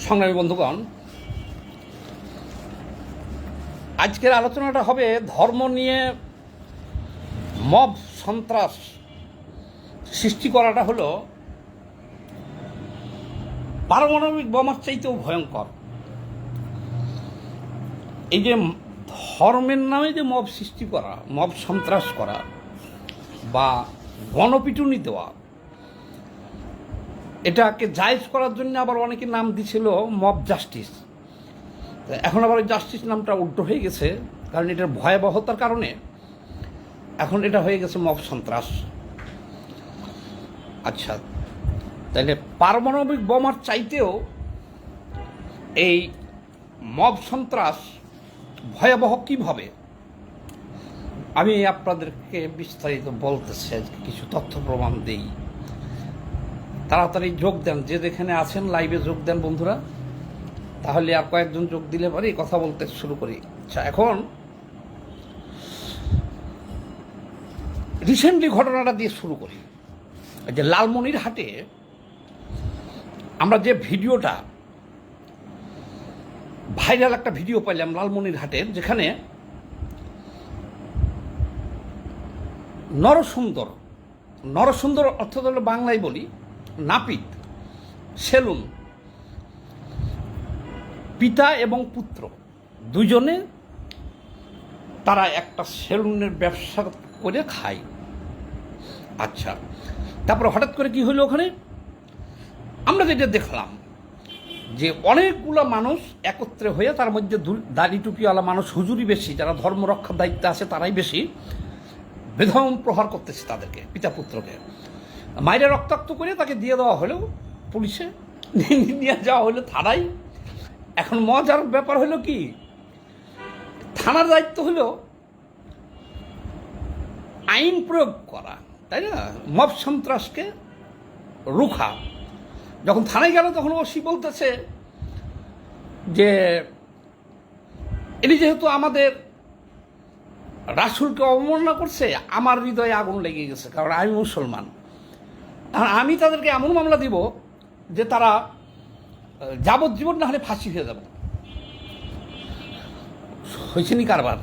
সংগ্রামী বন্ধুগণ, আজকের আলোচনাটা হবে ধর্ম নিয়ে মব সন্ত্রাস সৃষ্টি করাটা হলো পারমাণবিক বোমার চাইতেও ভয়ঙ্কর। এই যে ধর্মের নামে যে মব সৃষ্টি করা, মব সন্ত্রাস করা বা গণপিটুনি দেওয়া, এটাকে জায়েজ করার জন্য আবার অনেকে নাম দিছিল মব জাস্টিস। এখন আবার ওই জাস্টিস নামটা উল্টো হয়ে গেছে, কারণ এটার ভয়াবহতার কারণে এখন এটা হয়ে গেছে মব সন্ত্রাস। আচ্ছা, তাহলে পারমাণবিক বোমার চাইতেও এই মব সন্ত্রাস ভয়াবহ কীভাবে, আমি আপনাদেরকে বিস্তারিত বলতেছি, কিছু তথ্য প্রমাণ দিই। তাড়াতাড়ি যোগ দেন, যে যেখানে আছেন লাইভে যোগ দেন বন্ধুরা, তাহলে আর কয়েকজন যোগ দিলে পারি কথা বলতে শুরু করি। আচ্ছা, এখন রিসেন্টলি ঘটনাটা দিয়ে শুরু করি। যে লালমনিরহাটে আমরা যে ভিডিওটা ভাইরাল একটা ভিডিও পাইলাম লালমনিরহাটের, যেখানে নরসুন্দর অর্থ হলো বাংলায় বলি নাপিত সেলুন, পিতা এবং পুত্র দুজনে তারা একটা সেলুনের ব্যবসা করে খায়। আচ্ছা, তারপরে হঠাৎ করে কি হলো, ওখানে আমরা যেটা দেখলাম যে অনেকগুলো মানুষ একত্রে হয়ে, তার মধ্যে দাড়ি টুপিওয়ালা মানুষ হুজুরি বেশি, যারা ধর্ম রক্ষার দায়িত্বে আছে তারাই বেশি, বেধম প্রহার করতেছে তাদেরকে, পিতা পুত্রকে মাইরে রক্তাক্ত করে তাকে দিয়ে দেওয়া হলো পুলিশে, নিয়ে যাওয়া হলো থানায়। এখন মজার ব্যাপার হলো কি, থানার দায়িত্ব হলো আইন প্রয়োগ করা, তাই না, মব সন্ত্রাসকে রুখা। যখন থানায় গেল তখন ওসি বলতেছে যে এটি যেহেতু আমাদের রাসূলকে অবমাননা করছে, আমার হৃদয়ে আগুন লেগে গেছে, কারণ আমি মুসলমান। আর আমি তাদেরকে এমন মামলা দিব যে তারা যাবজ্জীবন না হলে ফাঁসি হয়ে যাবে। হয়েছে নি কারবার।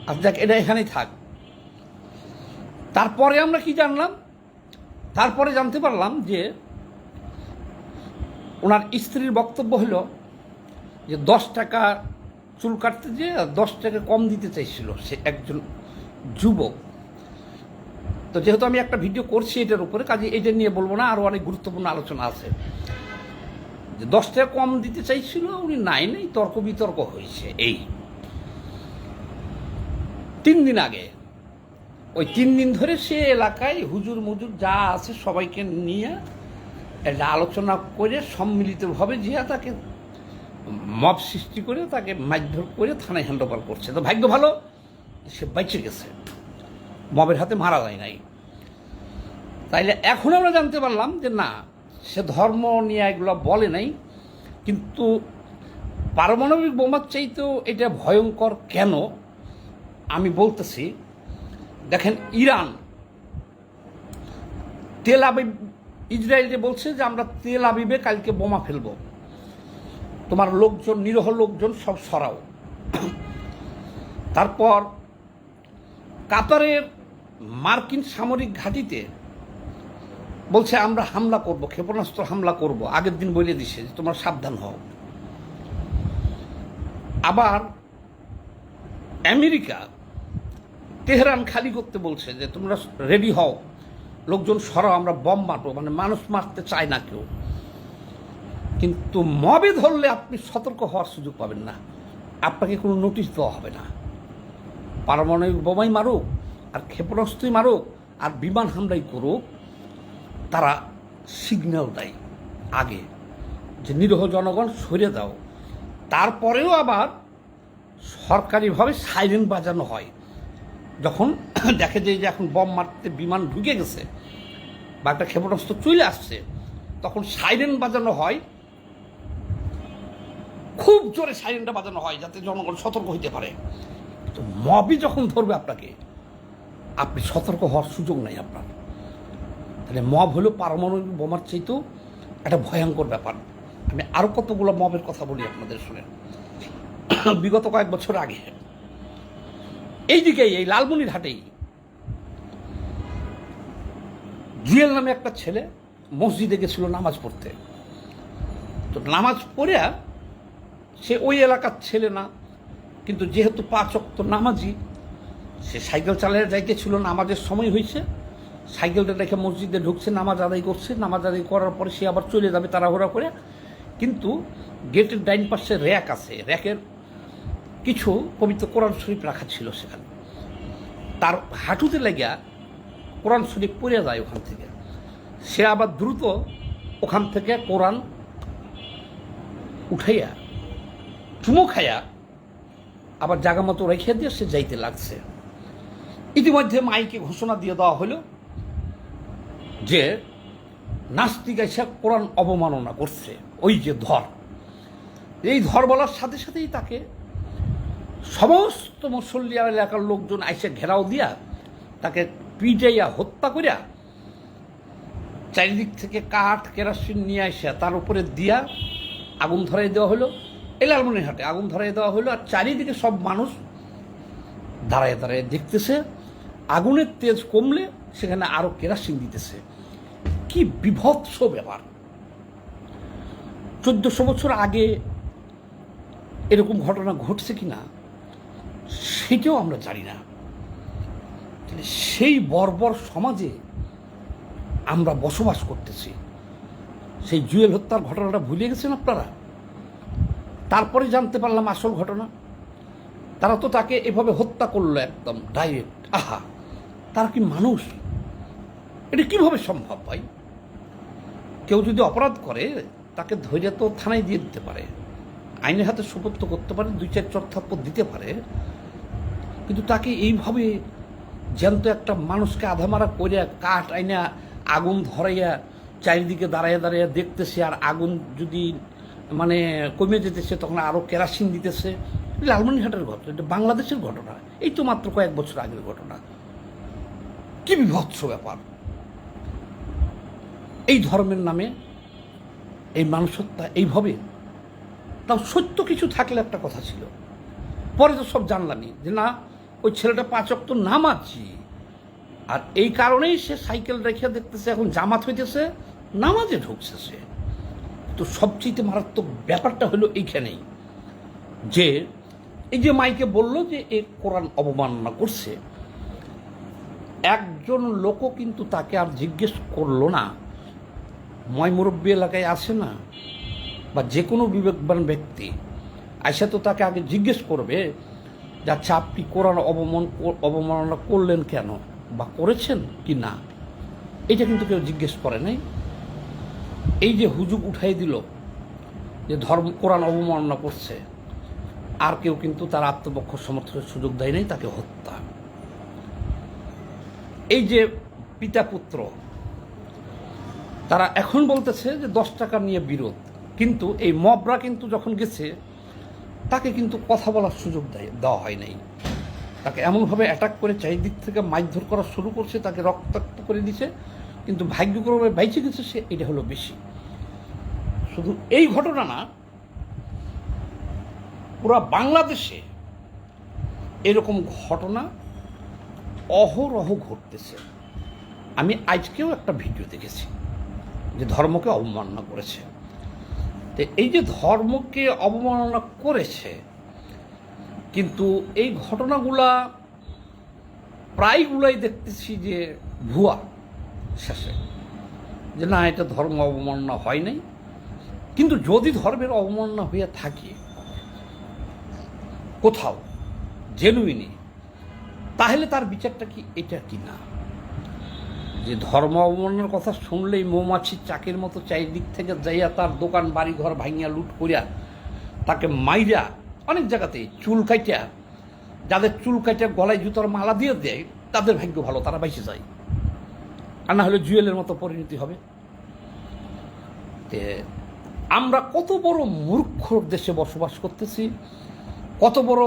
আর দেখ, এটা এখানেই থাক। তারপরে আমরা কি জানলাম, তারপরে জানতে পারলাম যে ওনার স্ত্রীর বক্তব্য হলো যে 10 টাকা চুল কাটতে যে 10 টাকা কম দিতে চাইছিল সে একজন যুবক। তো যেহেতু আমি একটা ভিডিও করছি এটার উপরে, কাজে এটা নিয়ে বলবো না, আরও অনেক গুরুত্বপূর্ণ আলোচনা আছে। যে 10 টাকা কম দিতে চাইছিল, উনি নাই তর্ক বিতর্ক হয়েছে। এই 3 দিন আগে, ওই 3 দিন ধরে সে এলাকায় হুজুর মুজুর যা আছে সবাইকে নিয়ে একটা আলোচনা করে সম্মিলিতভাবে যে তাকে মব সৃষ্টি করে তাকে মারধর করে থানায় হ্যান্ড ওভার করছে। তো ভাগ্য ভালো সে বেঁচে গেছে, মবের হাতে মারা যায় নাই। তাইলে এখন আমরা জানতে পারলাম যে না, সে ধর্ম নিয়ে এগুলো বলে নাই, কিন্তু পারমাণবিক বোমার চাইতেও এটা ভয়ঙ্কর কেন আমি বলতেছি। দেখেন, ইরান তেল আবিব, ইসরায়েলকে বলছে যে আমরা তেল আবিবে কালকে বোমা ফেলবো, তোমার লোকজন, নিরীহ লোকজন সব সরাও। তারপর কাতারের মার্কিন সামরিক ঘাঁটিতে বলছে আমরা হামলা করব, ক্ষেপণাস্ত্র হামলা করব, আগের দিন বলে দিছে যে তোমরা সাবধান হও। আবার আমেরিকা তেহরান খালি করতে বলছে যে তোমরা রেডি হও, লোকজন সরাও, আমরা বম মারবো, মানে মানুষ মারতে চায় না কেউ। কিন্তু মবে ধরলে আপনি সতর্ক হওয়ার সুযোগ পাবেন না, আপনাকে কোনো নোটিশ দেওয়া হবে না। পারমাণবিক বোমাই মারুক আর ক্ষেপণাস্ত্রই মারুক আর বিমান হামলাই করুক, তারা সিগন্যাল দেয় আগে যে নিরীহ জনগণ সরে দাও। তারপরেও আবার সরকারিভাবে সাইরেন বাজানো হয় যখন দেখে যে এখন বম মারতে বিমান ঢুকে গেছে বা একটা ক্ষেপণাস্ত্র চলে আসছে, তখন সাইরেন বাজানো হয়, খুব জোরে সাইরেনটা বাজানো হয় যাতে জনগণ সতর্ক হইতে পারে। তো মবই যখন ধরবে আপনাকে, আপনি সতর্ক হওয়ার সুযোগ নাই আপনার। তাহলে মব হলো পারমাণবিক বোমার চাইতেও একটা ভয়ঙ্কর ব্যাপার। আমি আরও কতগুলো মবের কথা বলি আপনাদের শুনেন। বিগত কয়েক বছর আগে এইদিকেই এই লালমনিরহাটেই জুয়েল নামে একটা ছেলে মসজিদে গেছিল নামাজ পড়তে। তো নামাজ পড়ে সে ওই এলাকার ছেলে না, কিন্তু যেহেতু 5 ওয়াক্ত নামাজি, সে সাইকেল চালিয়ে যাইতেছিল, নামাজের সময় হয়েছে, সাইকেলটা রেখে মসজিদে ঢুকছে, নামাজ আদায় করছে। নামাজ আদায় করার পরে সে আবার চলে যাবে তাড়াহুড়া করে, কিন্তু গেটের ডাইন পাশে র্যাক আছে, র্যাকের কিছু পবিত্র কোরআন শরীফ রাখা ছিল সেখানে। তার হাঁটুতে লেগে কোরআন শরীফ পড়ে যায় ওখান থেকে। সে আবার দ্রুত ওখান থেকে কোরআন উঠাইয়া চুমো খাইয়া আবার জায়গা মতো রেখে দিয়ে সে যাইতে লাগছে। ইতিমধ্যে মাইকে ঘোষণা দিয়ে দেওয়া হলো যে নাস্তিক এসে কোরআন অবমাননা করছে, ওই যে ধর। এই ধর বলার সাথে সাথেই তাকে সমস্ত মুসল্লি এলাকার লোকজন আইসে ঘেরাও দিয়া তাকে পিটাইয়া হত্যা করিয়া চারিদিক থেকে কাঠ কেরোসিন নিয়ে আসে তার উপরে দিয়া আগুন ধরাই দেওয়া হলো। এই লালমনিরহাটে আগুন ধরাই দেওয়া হলো, আর চারিদিকে সব মানুষ দাঁড়ায় দাঁড়ায় দেখতেছে। আগুনের তেজ কমলে সেখানে আরো কেরোসিন দিতেছে। কি বিভৎস ব্যাপার! 1400 বছর আগে এরকম ঘটনা ঘটছে কিনা সেটাও আমরা জানি না। সেই বর্বর সমাজে আমরা বসবাস করতেছি। সেই জুয়েল হত্যার ঘটনাটা ভুলে গেছেন আপনারা? তারপরে জানতে পারলাম আসল ঘটনা। তারা তো তাকে এভাবে হত্যা করলো একদম ডাইরেক্ট। আহা, তারা কি মানুষ? এটা কিভাবে সম্ভব ভাই? কেউ যদি অপরাধ করে তাকে ধৈর্য তো থানায় দিয়ে দিতে পারে, আইনের হাতে সুপর্দ করতে পারে, 2-4 চর থাপ্পড় দিতে পারে, কিন্তু তাকে এইভাবে জ্যান্ত একটা মানুষকে আধামারা করে কাঠ আইনা আগুন ধরাইয়া চারিদিকে দাঁড়াইয়া দাঁড়াইয়া দেখতেছে, আর আগুন যদি মানে কমে যেতেছে তখন আরও কেরাসিন দিতেছে। লালমনিরহাটের ঘটনা, এটা বাংলাদেশের ঘটনা, এই তো মাত্র কয়েক বছর আগের ঘটনা। কি বিভৎস ব্যাপার! এই ধর্মের নামে এই মানুষ হত্যা এইভাবে। তাও সত্য কিছু থাকলে একটা কথা ছিল, পরে তো সব জানলামই যে না, ওই ছেলেটা 5 ওয়াক্ত নামাজি, আর এই কারণেই সে সাইকেল রেখে দেখতেছে এখন জামাত হইতেছে, নামাজে ঢুকছে সে। তো সবচেয়ে মারাত্মক ব্যাপারটা হলো এইখানেই যে এই যে মাইকে বলল যে এ কোরআন অবমাননা করছে, একজন লোকও কিন্তু তাকে আর জিজ্ঞেস করলো না। ময়মুরব্বী এলাকায় আসে না, বা যে কোনো বিবেকবান ব্যক্তি আইসা তো তাকে আগে জিজ্ঞেস করবে যে আচ্ছা আপনি কোরআন অবমাননা করলেন কেন, বা করেছেন কি না। এটা কিন্তু কেউ জিজ্ঞেস করে নাই। এই যে হুজুগ উঠাই দিল যে ধর্ম কোরআন অবমাননা করছে, আর কেউ কিন্তু তার আত্মপক্ষ সমর্থনের সুযোগ দেয় নাই, তাকে হত্যা। এই যে পিতা পুত্র, তারা এখন বলতেছে যে 10 টাকা নিয়ে বিরোধ, কিন্তু এই মবরা কিন্তু যখন গেছে তাকে কিন্তু কথা বলার সুযোগ দেওয়া হয় নাই। তাকে এমনভাবে অ্যাটাক করে চারিদিক থেকে মারধর করা শুরু করছে, তাকে রক্তাক্ত করে দিছে, কিন্তু ভাগ্যক্রমে বাইচে গেছে সে, এটা হলো বেশি। শুধু এই ঘটনা না, পুরো বাংলাদেশে এরকম ঘটনা অহরহ ঘটতেছে। আমি আজকেও একটা ভিডিও দেখেছি যে ধর্মকে অবমাননা করেছে। তো এই যে ধর্মকে অবমাননা করেছে, কিন্তু এই ঘটনাগুলা প্রায়গুলাই দেখতেছি যে ভুয়া শেষে, যে না এটা ধর্ম অবমাননা হয় নাই। কিন্তু যদি ধর্মের অবমাননা হয়ে থাকে কোথাও জেনুইনি, তাহলে তার বিচারটা কি এটা কি না? যে ধর্ম অবমাননার কথা শুনলেই মৌমাছির চাকের মতো চারিদিক থেকে যাইয়া তার দোকান বাড়ি ঘর ভাঙিয়া লুট করিয়া তাকে মাইরা অনেক জায়গাতেই চুল কাটিয়া, যাদের চুল কাটিয়া গলায় জুতার মালা দিয়ে দেয় তাদের ভাগ্য ভালো, তারা বেঁচে যায়, আর না হলে জুয়েলের মতো পরিণতি হবে। আমরা কত বড় মূর্খ দেশে বসবাস করতেছি, কত বড়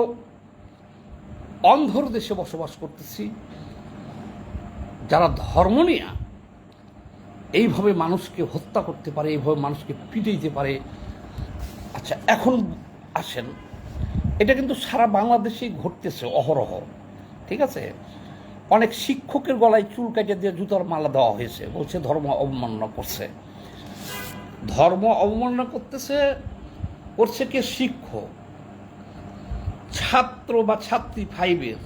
অন্ধর দেশে বসবাস করতেছি, যারা ধর্ম নিয়ে এইভাবে মানুষকে হত্যা করতে পারে, এইভাবে মানুষকে পিটাইতে পারে, আচ্ছা, এখন আসেন, এটা কিন্তু সারা বাংলাদেশেই ঘটতেছে অহরহ, ঠিক আছে? অনেক শিক্ষকের গলায় চুল কেটে দিয়ে জুতার মালা দেওয়া হয়েছে, বলছে ধর্ম অবমাননা করছে। ধর্ম অবমাননা করছে কে? শিক্ষক। ছাত্র বা ছাত্রী ফাইভের,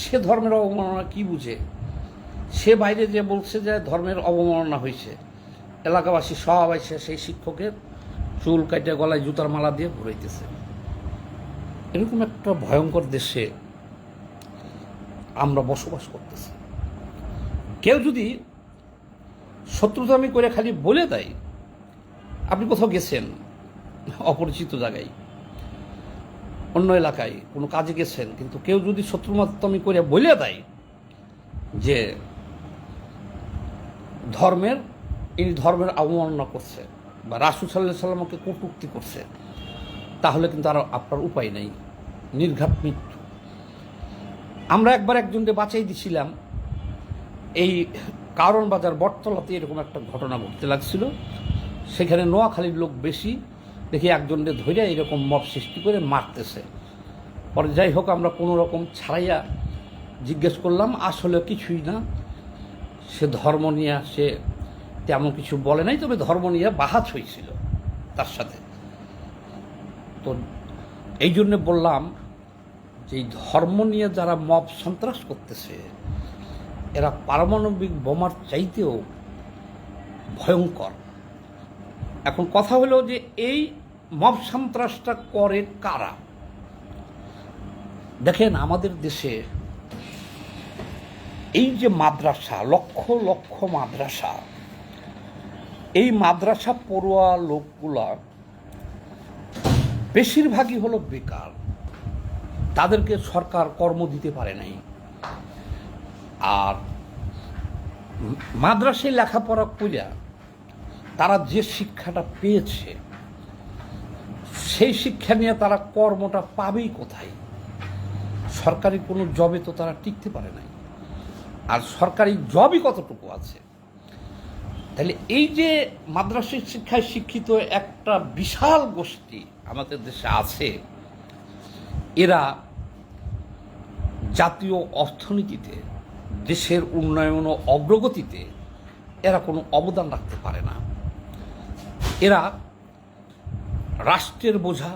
সে ধর্মের অবমাননা কি বুঝে? সে বাইরে যে বলছে যে ধর্মের অবমাননা হয়েছে, এলাকাবাসী সব এসে সেই শিক্ষকের চুল কাটে গলায় জুতার মালা দিয়ে ঘুরাইতেছে। এরকম একটা ভয়ঙ্কর দেশে আমরা বসবাস করতেছি। কেউ যদি শত্রুতামি করে খালি বলে দেয়, আপনি কোথাও গেছেন অপরিচিত জায়গায়, অন্য এলাকায় কোনো কাজে গেছেন, কিন্তু কেউ যদি শত্রুতামি করে বলে দেয় যে ইনি ধর্মের অবমাননা করছে বা রাসূল সাল্লাল্লাহু আলাইহি সাল্লামকে কটূক্তি করছে, তাহলে কিন্তু আর আপনার উপায় নেই, নির্ঘাত মৃত্যু। আমরা একবার একজনকে বাঁচাই দিছিলাম, এই কারণ বাজার বটতলাতে এরকম একটা ঘটনা ঘটতে লাগছিল। সেখানে নোয়াখালীর লোক বেশি দেখি একজনকে ধরে এরকম মব সৃষ্টি করে মারতেছে। পরে যাই হোক, আমরা কোনো রকম ছাড়াইয়া জিজ্ঞেস করলাম, আসলে কিছুই না, সে ধর্ম নিয়ে সে তেমন কিছু বলে নাই, তবে ধর্ম নিয়ে বাহাত হয়েছিল তার সাথে। তো এই জন্যে বললাম যে এই ধর্ম নিয়ে যারা মব সন্ত্রাস করতেছে, এরা পারমাণবিক বোমার চাইতেও ভয়ঙ্কর। এখন কথা হলো যে এই মব সন্ত্রাসটা করে কারা? দেখেন, আমাদের দেশে এই যে মাদ্রাসা, লক্ষ লক্ষ মাদ্রাসা, এই মাদ্রাসা পড়ুয়া লোকগুলা বেশিরভাগই হলো বেকার, তাদেরকে সরকার কর্ম দিতে পারে নাই। আর মাদ্রাসায় লেখাপড়া কইরা তারা যে শিক্ষাটা পেয়েছে, সেই শিক্ষা নিয়ে তারা কর্মটা পাবেই কোথায়? সরকারি কোনো জবে তো তারা টিকতে পারে নাই। আর সরকারি জবই কতটুকু আছে? তাহলে এই যে মাদ্রাসা শিক্ষায় শিক্ষিত একটা বিশাল গোষ্ঠী আমাদের দেশে আছে, এরা জাতীয় অর্থনীতিতে, দেশের উন্নয়ন ও অগ্রগতিতে এরা কোনো অবদান রাখতে পারে না। এরা রাষ্ট্রের বোঝা,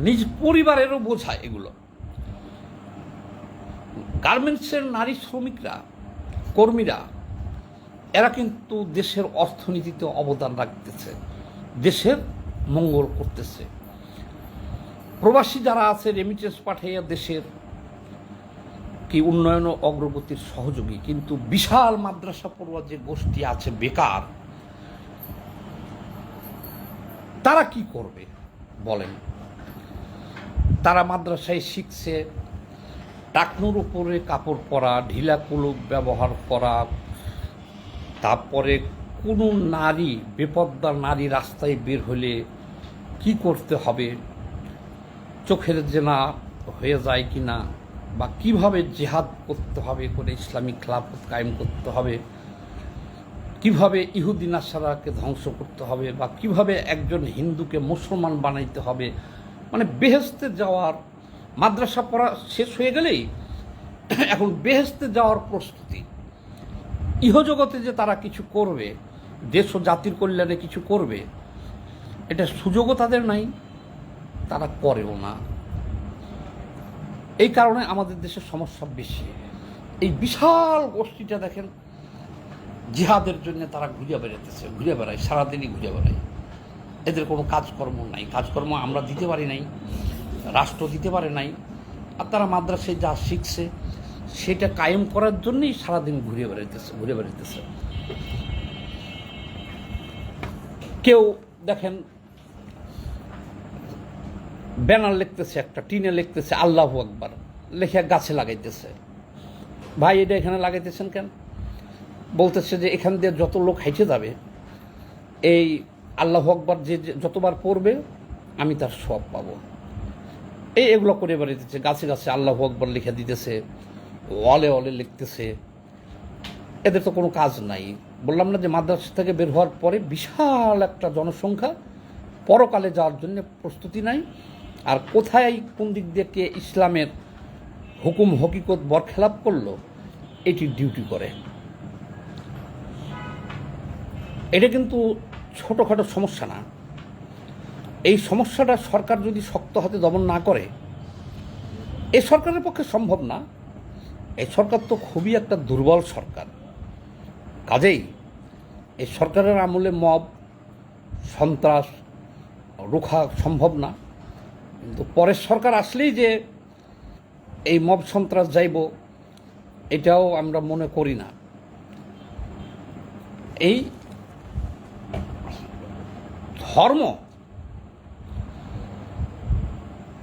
নিজ পরিবারেরও বোঝা। এগুলো গার্মেন্টসের নারী শ্রমিকরা, কর্মীরা, এরা কিন্তু দেশের অর্থনীতিতে অবদান রাখতেছে, দেশের মঙ্গল করতেছে। প্রবাসী যারা আছে, রেমিটেন্স পাঠাইয়া দেশের কি উন্নয়ন ও অগ্রগতির সহযোগী। কিন্তু বিশাল মাদ্রাসা পড়ুয়া যে গোষ্ঠী আছে বেকার, তারা কি করবে বলেন? তারা মাদ্রাসায় শিখছে টাকনুর উপরে কাপড় পরা, ঢিলা কুলুপ ব্যবহার করা, তারপরে কোনো নারী, বেপর্দা নারী রাস্তায় বের হলে কি করতে হবে, চোখের জেনা হয়ে যায় কি না, বা কিভাবে জিহাদ করতে হবে করে ইসলামিক খেলাফত কায়েম করতে হবে, কিভাবে ইহুদি নাসারাকে ধ্বংস করতে হবে, বা কিভাবে একজন হিন্দুকে মুসলমান বানাইতে হবে। মানে বেহেশতে যাওয়ার, মাদ্রাসা পড়া শেষ হয়ে গেলেই এখন বেহেশতে যাওয়ার প্রস্তুতি। ইহজগতে যে তারা কিছু করবে, দেশ ও জাতির কল্যাণে কিছু করবে, এটা সুযোগও তাদের নাই, তারা করেও না। এই কারণে আমাদের দেশের সমস্যা বেশি। এই বিশাল গোষ্ঠীটা দেখেন, জিহাদের জন্য তারা ঘুরে বেড়ায়, সারাদিনই ঘুরে বেড়ায়। এদের কোনো কাজকর্ম নাই, কাজকর্ম আমরা দিতে পারি নাই, রাষ্ট্র দিতে পারে নাই। আর তারা মাদ্রাসায় যা শিখছে সেটা কায়েম করার জন্যই সারাদিন ঘুরে বেড়াইতেছে। কেউ দেখেন ব্যানার লিখতেছে, একটা টিনে লিখতেছে আল্লাহু আকবার, লেখা গাছে লাগাইতেছে। ভাই, এটা এখানে লাগাইতেছেন কেন? বলতেছে যে এখান দিয়ে যত লোক হেঁটে যাবে, এই আল্লাহু আকবার যে যতবার পড়বে আমি তার সওয়াব পাবো। এগুলো করে বেড়াইতেছে, গাছে গাছে আল্লাহু আকবার লিখে দিতেছে, ওয়ালে ওয়ালে লিখতেছে। এদের তো কোনো কাজ নাই। বললাম না যে মাদ্রাসা থেকে বের হওয়ার পরে বিশাল একটা জনসংখ্যা পরকালে যাওয়ার জন্য প্রস্তুতি নাই। আর কোথায় কোন দিক দিয়ে কে ইসলামের হুকুম হকিকত বরখেলাপ করলো এটি ডিউটি করে। এটা কিন্তু ছোটোখাটো সমস্যা না। এই সমস্যাটা সরকার যদি শক্ত হাতে দমন না করে, এ সরকারের পক্ষে সম্ভব না। এই সরকার তো খুবই একটা দুর্বল সরকার। কাজেই এই সরকারের আমলে মব সন্ত্রাস রোখা সম্ভব না। কিন্তু পরের সরকার আসলেই যে এই মব সন্ত্রাস যাইব এটাও আমরা মনে করি না। এই ধর্ম,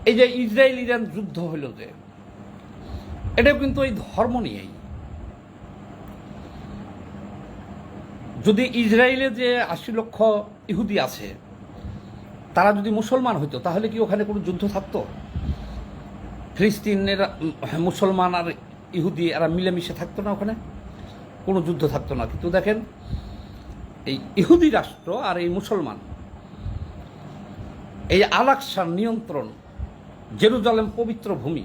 এই যে ইসরায়েল ইরান যুদ্ধ হইল যে, এটাও কিন্তু এই ধর্ম নিয়েই। যদি ইসরায়েলে যে ৮০ লক্ষ ইহুদি আছে তারা যদি মুসলমান হইতো তাহলে কি ওখানে কোনো যুদ্ধ থাকতো? ফিলিস্তিনের মুসলমান আর ইহুদি এরা মিলেমিশে থাকতো না, ওখানে কোনো যুদ্ধ থাকতো না। কিন্তু দেখেন এই ইহুদি রাষ্ট্র আর এই মুসলমান, এই আল-আকসার নিয়ন্ত্রণ, জেরুজালেম পবিত্র ভূমি,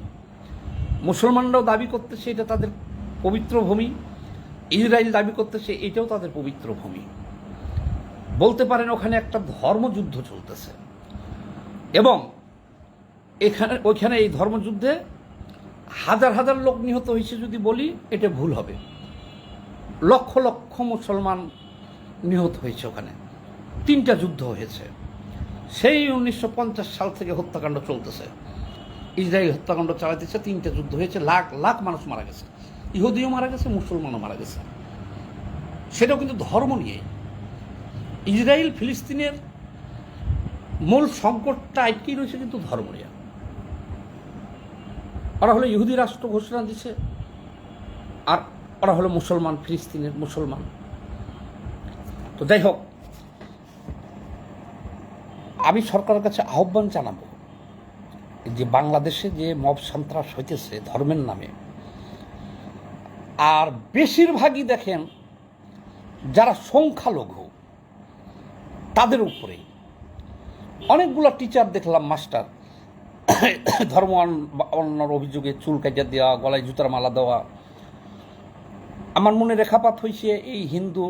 মুসলমানরাও দাবি করতেছে এটা তাদের পবিত্র ভূমি, ইসরায়েল দাবি করতেছে এটাও তাদের পবিত্র ভূমি। বলতে পারেন ওখানে একটা ধর্মযুদ্ধ চলতেছে। এবং ওইখানে এই ধর্মযুদ্ধে হাজার হাজার লোক নিহত হয়েছে যদি বলি এটা ভুল হবে। লক্ষ লক্ষ মুসলমান নিহত হয়েছে। ওখানে 3টা যুদ্ধ হয়েছে। সেই 1950 সাল থেকে হত্যাকাণ্ড চলতেছে। ইসরায়েল হত্যাকাণ্ড চালাতেছে, 3টা যুদ্ধ হয়েছে, লাখ লাখ মানুষ মারা গেছে, ইহুদিও মারা গেছে, মুসলমানও মারা গেছে। সেটাও কিন্তু ধর্ম নিয়ে। ইসরায়েল ফিলিস্তিনের মূল সংকটটা আটকেই রয়েছে কিন্তু ধর্ম নিয়ে। ওরা হলো ইহুদি রাষ্ট্র ঘোষণা দিছে, আর ওরা হলো মুসলমান, ফিলিস্তিনের মুসলমান। তো যাই হোক, আমি সরকারের কাছে আহ্বান জানাবো যে বাংলাদেশে যে মব সন্ত্রাস হইতেছে ধর্মের নামে, আর বেশিরভাগই দেখেন যারা সংখ্যালঘু তাদের উপরে। অনেকগুলো টিচার দেখলাম, মাস্টার, ধর্ম অন্যার অভিযোগে চুল কাটিয়ে দেওয়া, গলায় জুতার মালা দেওয়া। আমার মনে রেখাপাত হয়েছে এই হিন্দু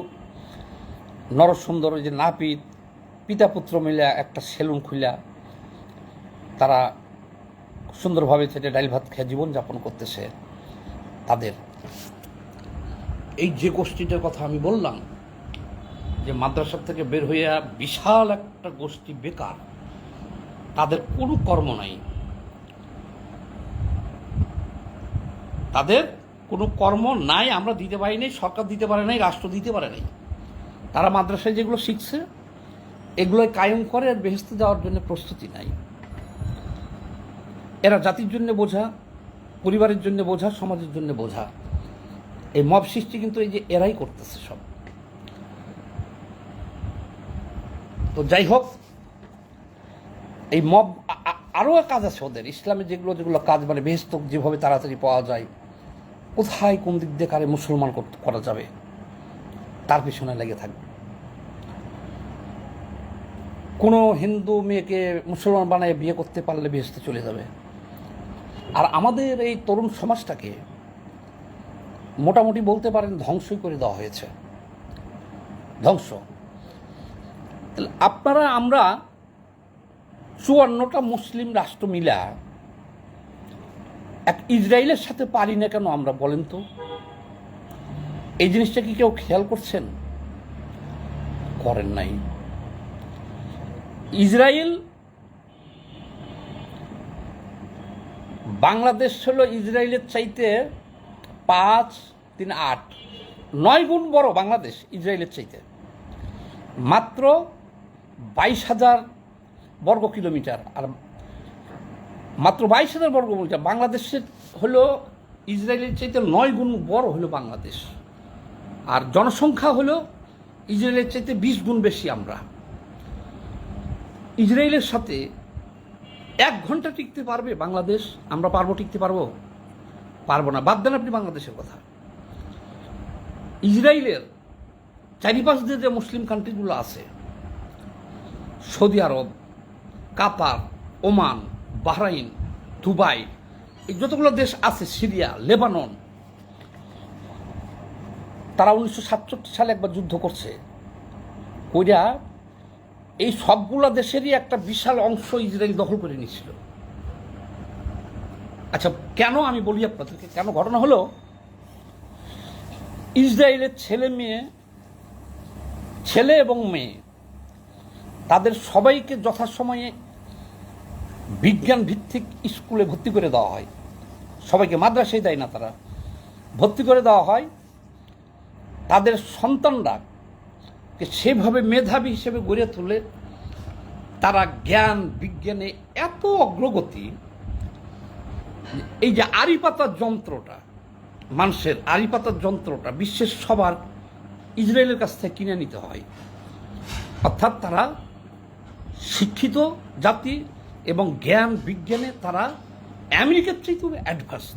নরসুন্দর যে নাপিত পিতা পুত্র মিলে একটা সেলুন খুলে তারা সুন্দরভাবে সেটা ডাইল ভাত খেয়ে জীবনযাপন করতেছে। তাদের এই যে গোষ্ঠীটার কথা আমি বললাম যে মাদ্রাসা থেকে বের হইয়া বিশাল একটা গোষ্ঠী বেকার, তাদের কোনো কর্ম নাই, তাদের কোনো কর্ম নাই। আমরা দিতে পারি নাই, সরকার দিতে পারে নাই, রাষ্ট্র দিতে পারে নাই। তারা মাদ্রাসায় যেগুলো শিখছে এগুলোই কায়েম করে, আর বেহেশতে যাওয়ার জন্য প্রস্তুতি নাই। এরা জাতির জন্য বোঝা, পরিবারের জন্য বোঝা, সমাজের জন্য বোঝা। এই মব সৃষ্টি কিন্তু এই যে এরাই করতেছে সব। তো যাই হোক, এই মব আরও কাজ আছে ওদের ইসলামে, যেগুলো কাজ মানে বেহেশত যেভাবে তাড়াতাড়ি পাওয়া যায়, কোথায় কোন দিক দিয়ে কারে মুসলমান করা যাবে তার পিছনে লেগে থাকবে। কোনো হিন্দু মেয়েকে মুসলমান বানায় বিয়ে করতে পারলে বেহেশতে চলে যাবে। আর আমাদের এই তরুণ সমাজটাকে মোটামুটি বলতে পারেন ধ্বংসই করে দেওয়া হয়েছে, ধ্বংস। আপনারা আমরা 54টা মুসলিম রাষ্ট্র মিলা এক ইসরায়েলের সাথে পারি না কেন আমরা, বলেন তো? এই জিনিসটা কি কেউ খেয়াল করছেন? করেন নাই। ইসরায়েল বাংলাদেশ হলো ইসরায়েলের চাইতে 5, 3, 8, 9 গুণ বড় বাংলাদেশ ইসরায়েলের চাইতে। মাত্র 22,000 বর্গ কিলোমিটার, আর মাত্র 22,000 বর্গ কিলোমিটার। বাংলাদেশের হলো ইসরায়েলের চাইতে 9 গুণ বড় হলো বাংলাদেশ, আর জনসংখ্যা হলো ইসরায়েলের চাইতে 20 গুণ বেশি। আমরা ইসরায়েলের সাথে 1 ঘন্টা টিকতে পারবে বাংলাদেশ? আমরা পারবো? টিকতে পারবো? পারবো না। বাদ দেন আপনি বাংলাদেশের কথা। ইসরায়েলের চারিপাশ দিয়ে যে মুসলিম কান্ট্রিগুলো আছে সৌদি আরব, কাতার, ওমান, বাহরাইন, দুবাই, এই যতগুলো দেশ আছে, সিরিয়া, লেবানন, তারা 1967 সালে একবার যুদ্ধ করছে। কইরা এই সবগুলো দেশেরই একটা বিশাল অংশ ইসরায়েল দখল করে নিয়েছিল। আচ্ছা, কেন আমি বলি আপনাদেরকে, কেন ঘটনা হলো, ইসরায়েলের ছেলে এবং মেয়ে তাদের সবাইকে যথাসময়ে বিজ্ঞান ভিত্তিক স্কুলে ভর্তি করে দেওয়া হয়। সবাইকে মাদ্রাসায় দেয় না, তারা ভর্তি করে দেওয়া হয়। তাদের সন্তানরা সেভাবে মেধাবী হিসেবে গড়ে তোলে। তারা জ্ঞান বিজ্ঞানে এত অগ্রগতি, এই যে আড়ি পাতার যন্ত্রটা, মানুষের আড়ি পাতার যন্ত্রটা বিশ্বের সবার ইসরায়েলের কাছ থেকে কিনে নিতে হয়। অর্থাৎ তারা শিক্ষিত জাতি এবং জ্ঞান বিজ্ঞানে তারা আমেরিকার চেয়েও অ্যাডভান্স।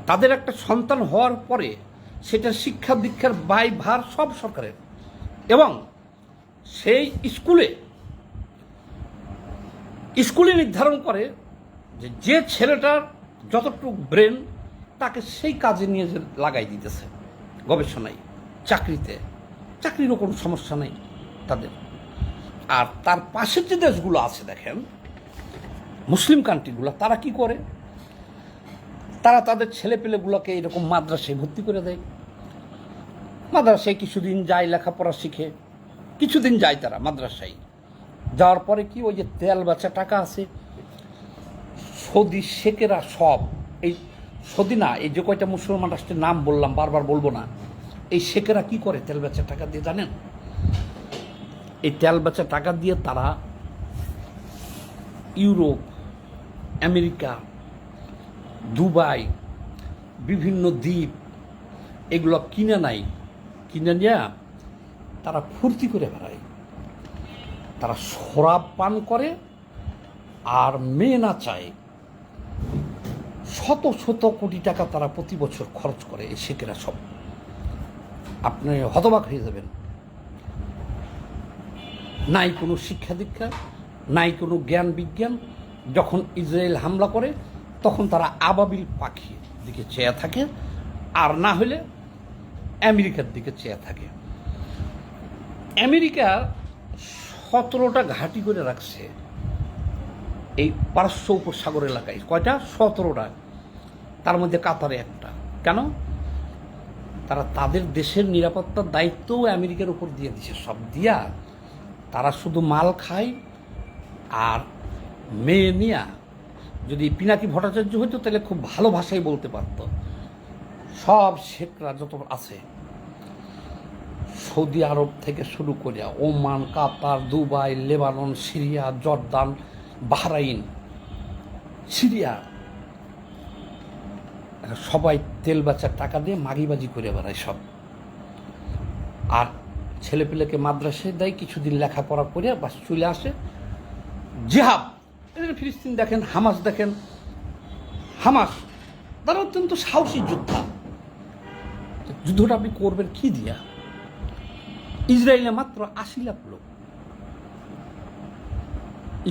তাদের একটা সন্তান হওয়ার পরে সেটা শিক্ষা দীক্ষার ভার সব সরকারের, এবং সেই স্কুলে নির্ধারণ করে যে ছেলেটার যতটুকু ব্রেন তাকে সেই কাজে নিয়ে লাগাই দিতেছে, গবেষণায়, চাকরিরও কোনো সমস্যা নেই তাদের। আর তার পাশের যে দেশগুলো আছে দেখেন, মুসলিম কান্ট্রিগুলো, তারা কি করে, তারা তাদের ছেলেপেলেগুলোকে এরকম মাদ্রাসায় ভর্তি করে দেয়। মাদ্রাসায় কিছুদিন যায়, লেখাপড়া শিখে, কিছুদিন যায় তারা মাদ্রাসায়। যাওয়ার পরে কি, ওই যে তেল বেচা টাকা আছে, সৌদি শেখেরা সব, এই সৌদি না, এই যে কয়টা মুসলমান রাষ্ট্রের নাম বললাম, বারবার বলবো না, এই শেখেরা কি করে তেল বেচা টাকা দিয়ে জানেন? এই তেল বেচা টাকা দিয়ে তারা ইউরোপ, আমেরিকা, দুবাই, বিভিন্ন দ্বীপ, এগুলো কিনে নিয়ে তারা ফুর্তি করে বেড়ায়। তারা শরাব পান করে আর মেয়ে না চায়। শত শত কোটি টাকা তারা প্রতি বছর খরচ করে এই শেখেরা সব। আপনি হতবাক হয়ে যাবেন। নাই কোনো শিক্ষা দীক্ষা, নাই কোনো জ্ঞান বিজ্ঞান। যখন ইসরায়েল হামলা করে তখন তারা আবাবিল পাখির দিকে চেয়ে থাকে, আর না হলে আমেরিকার দিকে চেয়ে থাকে। আমেরিকা 17টা ঘাঁটি করে রাখছে এই পারস্য উপসাগর এলাকায়। কয়টা? 17টা। তার মধ্যে কাতারে একটা। কেন? তারা তাদের দেশের নিরাপত্তার দায়িত্বও আমেরিকার উপর দিয়ে দিছে। সব দিয়া তারা শুধু মাল খায়। আর মেয়ে নিয়া যদি পিনাকি ভট্টাচার্য হইতো তাহলে খুব ভালো ভাষায় বলতে পারত। সব শেখরা যত আছে, সৌদি আরব থেকে শুরু করে Oman, Qatar, Dubai, Lebanon, Syria, Jordan, Bahrain, Syria, সবাই তেল বেচার টাকা দিয়ে মাগিবাজি করে বেড়ায় সব। আর ছেলেপিলেকে মাদ্রাসায় দেয়, কিছুদিন লেখাপড়া করে বাস চলে আসে। জিহাদ, ফিলিস্তিন দেখেন, হামাস দেখেন। হামাস তারা অত্যন্ত সাহসী যোদ্ধা। যুদ্ধটা আপনি করবেন কি দিয়া? ইসরায়েলে মাত্র 80 লাখ লোক,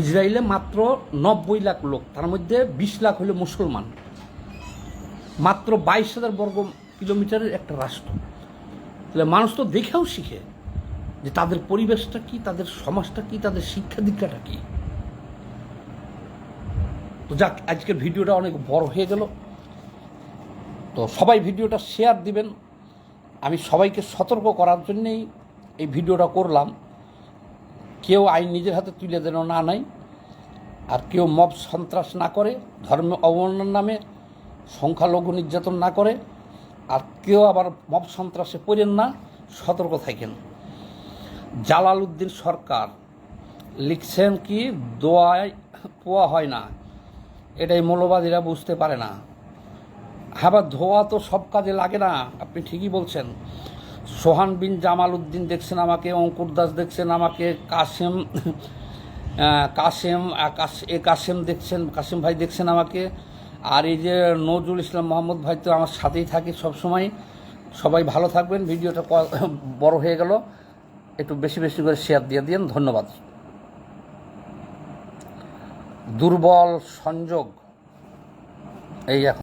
ইসরায়েলে মাত্র 90 লাখ লোক, তার মধ্যে 20 লাখ হলো মুসলমান। মাত্র 22,000 বর্গ কিলোমিটারের একটা রাষ্ট্র। তাহলে মানুষ তো দেখেও শিখে যে তাদের পরিবেশটা কি, তাদের সমাজটা কি, তাদের শিক্ষা দীক্ষাটা কি। তো যাক, আজকের ভিডিওটা অনেক বড় হয়ে গেল। তো সবাই ভিডিওটা শেয়ার দিবেন। আমি সবাইকে সতর্ক করার জন্যেই এই ভিডিওটা করলাম। কেউ আইন নিজের হাতে তুলে দেন না নাই, আর কেউ মব সন্ত্রাস না করে, ধর্ম অবমাননার নামে সংখ্যালঘু নির্যাতন না করে, আর কেউ আবার মব সন্ত্রাসে পড়েন না। সতর্ক থাকেন। জালাল উদ্দিন সরকার লিখছেন কি, দোয়ায় পোয়া হয় না, এটাই মৌলবাদীরা বুঝতে পারে না। হ্যাঁ, ধোয়া তো সব কাজে লাগে না, আপনি ঠিকই বলছেন। সোহান বিন জামাল উদ্দিন দেখছেন আমাকে, অঙ্কুর দাস দেখছেন আমাকে, কাসেম দেখছেন, কাসেম ভাই দেখছেন আমাকে। আর এই যে নজরুল ইসলাম মোহাম্মদ ভাই তো আমার সাথেই থাকে সবসময়। সবাই ভালো থাকবেন। ভিডিওটা বড় হয়ে গেল। একটু বেশি বেশি করে শেয়ার দিয়ে দিন, ধন্যবাদ। দুর্বল সংযোগ এই এখন